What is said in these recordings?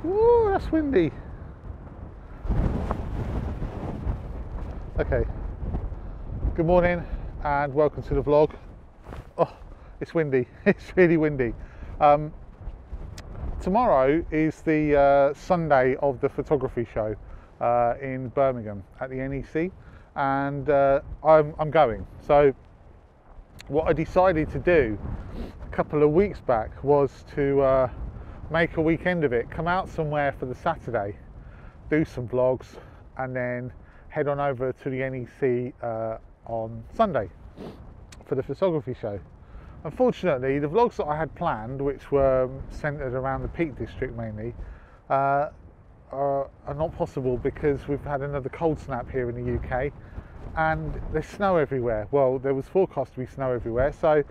Ooh, that's windy. Okay, good morning and welcome to the vlog. Oh, it's windy, it's really windy. Tomorrow is the Sunday of the photography show in Birmingham at the NEC, and I'm going. So what I decided to do a couple of weeks back was to make a weekend of it, come out somewhere for the Saturday, do some vlogs, and then head on over to the NEC on Sunday for the photography show. Unfortunately, the vlogs that I had planned, which were centred around the Peak District mainly, are not possible because we've had another cold snap here in the UK and there's snow everywhere. Well, there was forecast to be snow everywhere, so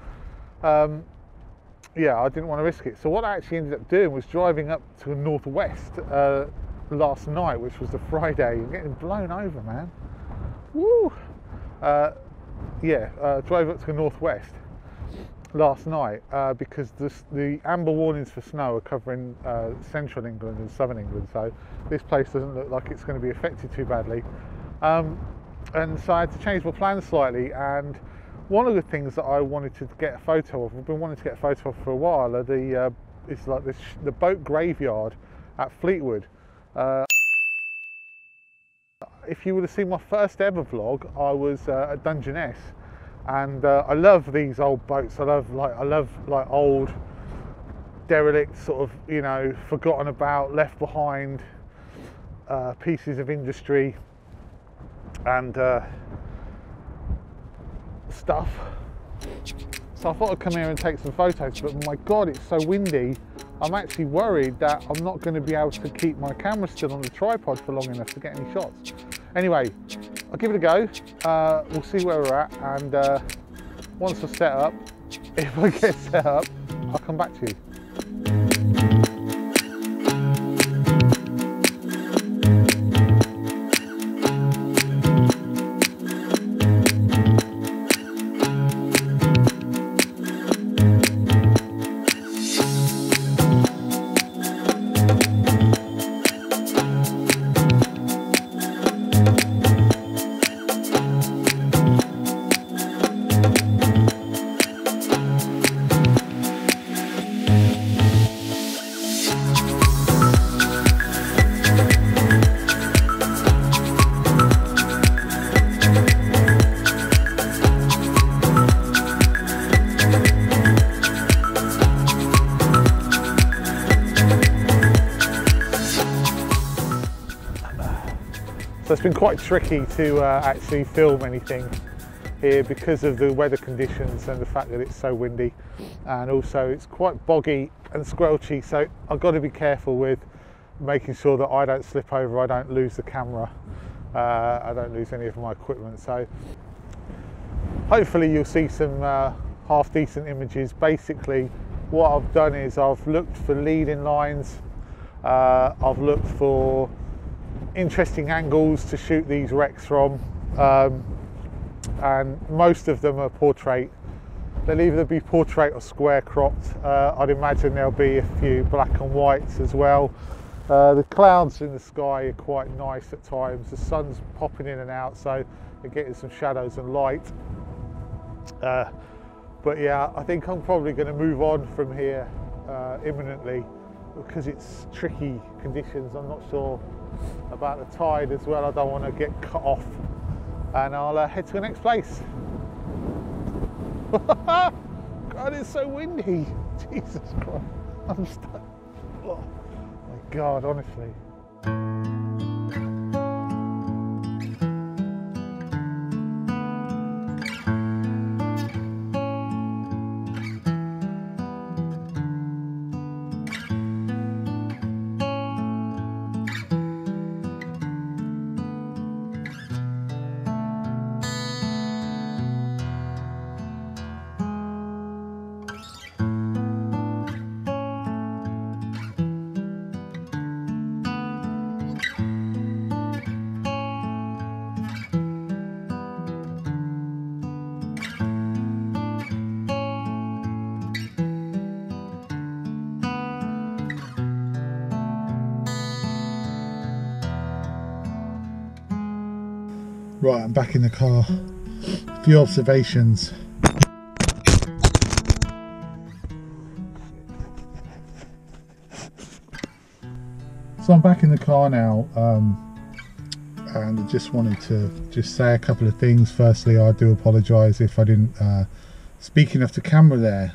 yeah, I didn't want to risk it. So what I actually ended up doing was driving up to the northwest last night, which was the Friday, and getting blown over, man. Woo! Drove up to the northwest last night because the amber warnings for snow are covering central England and southern England, so this place doesn't look like it's going to be affected too badly, and so I had to change my plans slightly. And one of the things that I wanted to get a photo of, I've been wanting to get a photo of for a while, are the boat graveyard at Fleetwood. If you would have seen my first ever vlog, I was a Dungeness, and I love these old boats. I love old derelict, sort of, you know, forgotten about, left behind pieces of industry and stuff. So I thought I'd come here and take some photos, but my God, it's so windy. I'm actually worried that I'm not going to be able to keep my camera still on the tripod for long enough to get any shots. Anyway, I'll give it a go. We'll see where we're at, and once I set up, if I get set up, I'll come back to you. So it's been quite tricky to actually film anything here because of the weather conditions and the fact that it's so windy, and also it's quite boggy and squelchy, so I've got to be careful with making sure that I don't slip over, I don't lose the camera, I don't lose any of my equipment. So hopefully you'll see some half decent images. Basically what I've done is I've looked for leading lines, I've looked for interesting angles to shoot these wrecks from, and most of them are portrait. They'll either be portrait or square cropped. I'd imagine there'll be a few black and whites as well. The clouds in the sky are quite nice at times. The sun's popping in and out, so they're getting some shadows and light. But yeah, I think I'm probably going to move on from here imminently because it's tricky conditions. I'm not sure about the tide as well. I don't want to get cut off, and I'll head to the next place. God, it's so windy. Jesus Christ, I'm stuck. Oh my God, honestly. Right, I'm back in the car. A few observations. So I'm back in the car now, and I just wanted to say a couple of things. Firstly, I do apologise if I didn't speak enough to camera there.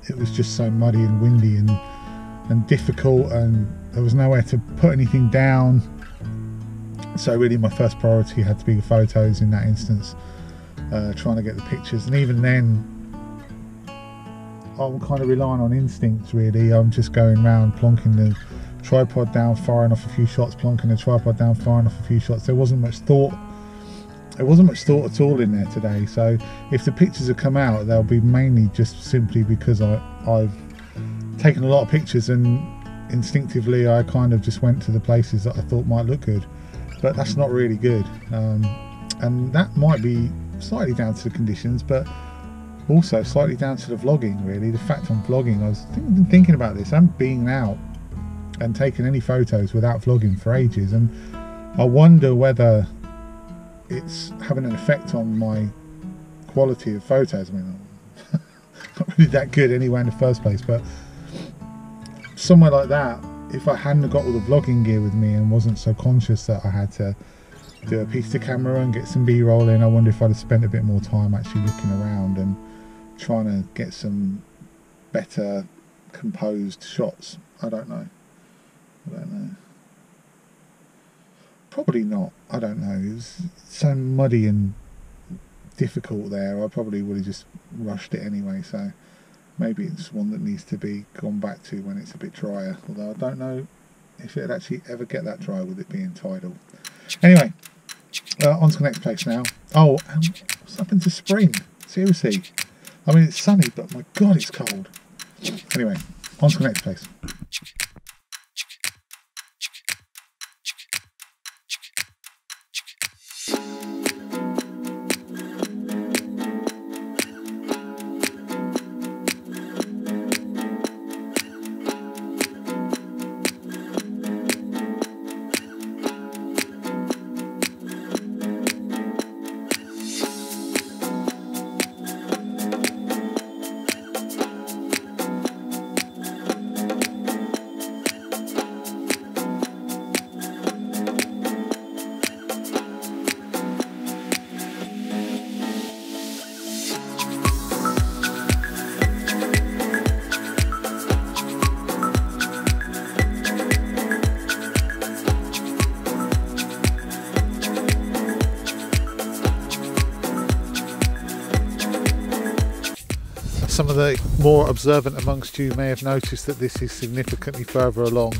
It was just so muddy and windy and difficult, and there was nowhere to put anything down. So really my first priority had to be the photos in that instance, trying to get the pictures. And even then, I'm kind of relying on instinct really. I'm just going around plonking the tripod down, firing off a few shots, plonking the tripod down, firing off a few shots. There wasn't much thought at all in there today. So if the pictures have come out, they'll be mainly just simply because I've taken a lot of pictures, and instinctively I kind of just went to the places that I thought might look good. But that's not really good, and that might be slightly down to the conditions, but also slightly down to the vlogging really. The fact I'm vlogging, I was thinking about this. I'm being out and taking any photos without vlogging for ages, and I wonder whether it's having an effect on my quality of photos. I mean, not really that good anyway in the first place, but somewhere like that, if I hadn't got all the vlogging gear with me and wasn't so conscious that I had to do a piece to camera and get some B-roll in, I wonder if I'd have spent a bit more time actually looking around and trying to get some better composed shots. I don't know. Probably not. I don't know. It was so muddy and difficult there. I probably would have just rushed it anyway. So maybe it's one that needs to be gone back to when it's a bit drier. Although I don't know if it'd actually ever get that dry with it being tidal. Anyway, on to the next place now. Oh, what's happened to spring? Seriously. I mean, it's sunny, but my God, it's cold. Anyway, on to the next place. Some of the more observant amongst you may have noticed that this is significantly further along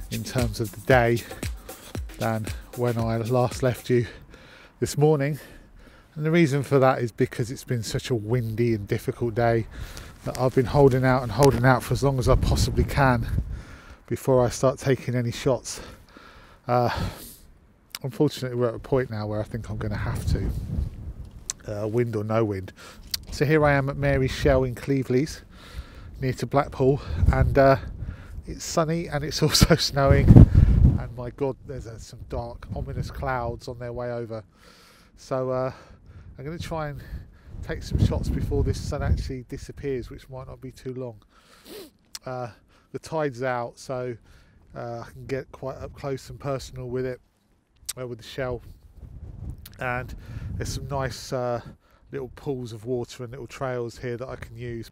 in terms of the day than when I last left you this morning, and the reason for that is because it's been such a windy and difficult day that I've been holding out for as long as I possibly can before I start taking any shots. Unfortunately, we're at a point now where I think I'm going to have to, wind or no wind. So here I am at Mary's Shell in Cleveleys, near to Blackpool, and it's sunny and it's also snowing, and my God, there's some dark, ominous clouds on their way over. So I'm going to try and take some shots before this sun actually disappears, which might not be too long. The tide's out, so I can get quite up close and personal with it, with the shell, and there's some nice little pools of water and little trails here that I can use.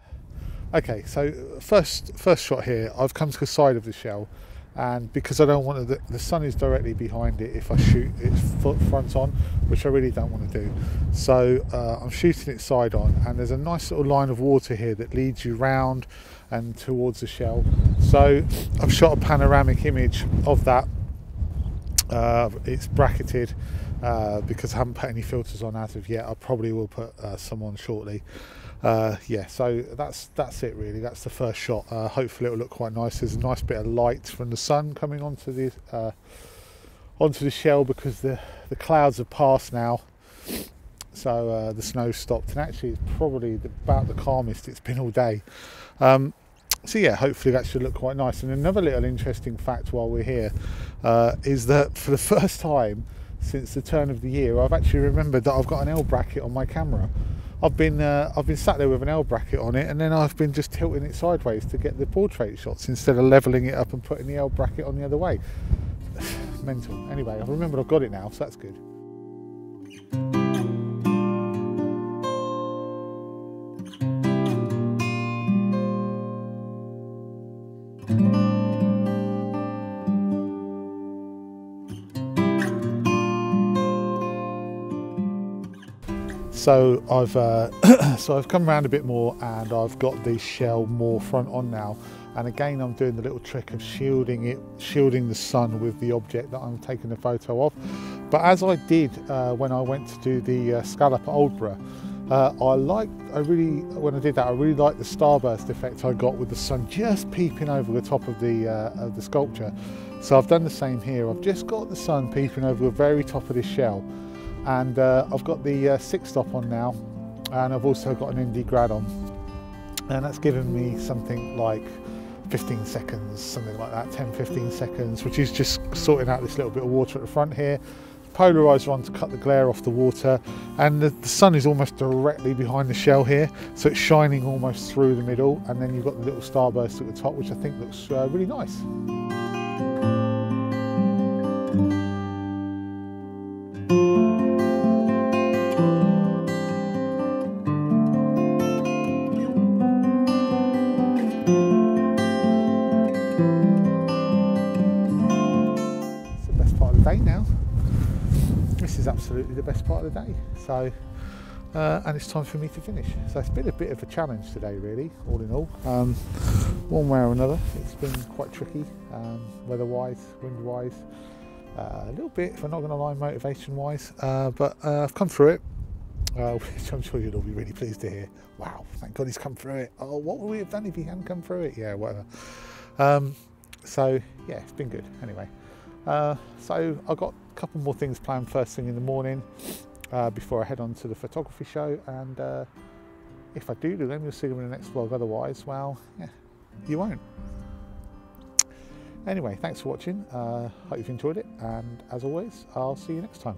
Okay, so first shot here, I've come to the side of the shell, and because I don't want to, the sun is directly behind it if I shoot its front on, which I really don't want to do. So I'm shooting it side on, and there's a nice little line of water here that leads you round and towards the shell. So I've shot a panoramic image of that. It's bracketed because I haven't put any filters on as of yet. I probably will put some on shortly. Yeah, so that's it really. That's the first shot. Hopefully it'll look quite nice. There's a nice bit of light from the sun coming onto the shell because the clouds have passed now. So the snow's stopped, and actually it's probably about the calmest it's been all day. So yeah, hopefully that should look quite nice. And another little interesting fact while we're here is that for the first time since the turn of the year, I've actually remembered that I've got an L bracket on my camera. I've been sat there with an L bracket on it, and then I've been just tilting it sideways to get the portrait shots instead of levelling it up and putting the L bracket on the other way. Mental. Anyway, I've remembered I've got it now, so that's good. So I've come around a bit more, and I've got the shell more front on now. And again, I'm doing the little trick of shielding the sun with the object that I'm taking the photo of. But as I did when I went to do the scallop at Oldborough, when I did that, I really liked the starburst effect I got with the sun just peeping over the top of the sculpture. So I've done the same here. I've just got the sun peeping over the very top of this shell. And I've got the 6 stop on now, and I've also got an ND grad on, and that's given me something like 15 seconds, something like that, 10-15 seconds, which is just sorting out this little bit of water at the front here. Polarizer on to cut the glare off the water, and the sun is almost directly behind the shell here, so it's shining almost through the middle, and then you've got the little starburst at the top, which I think looks really nice. Now this is absolutely the best part of the day, so and it's time for me to finish. So it's been a bit of a challenge today, really, all in all. One way or another, it's been quite tricky, weather-wise, wind-wise, a little bit, if I'm not going to lie, motivation-wise, but I've come through it, which I'm sure you'll all be really pleased to hear. Wow, thank God he's come through it. Oh, what would we have done if he hadn't come through it? Yeah, whatever. So yeah, it's been good anyway. So I've got a couple more things planned first thing in the morning before I head on to the photography show, and if I do them, you'll see them in the next vlog. Otherwise, well, yeah, you won't. Anyway, thanks for watching. Hope you've enjoyed it, and as always, I'll see you next time.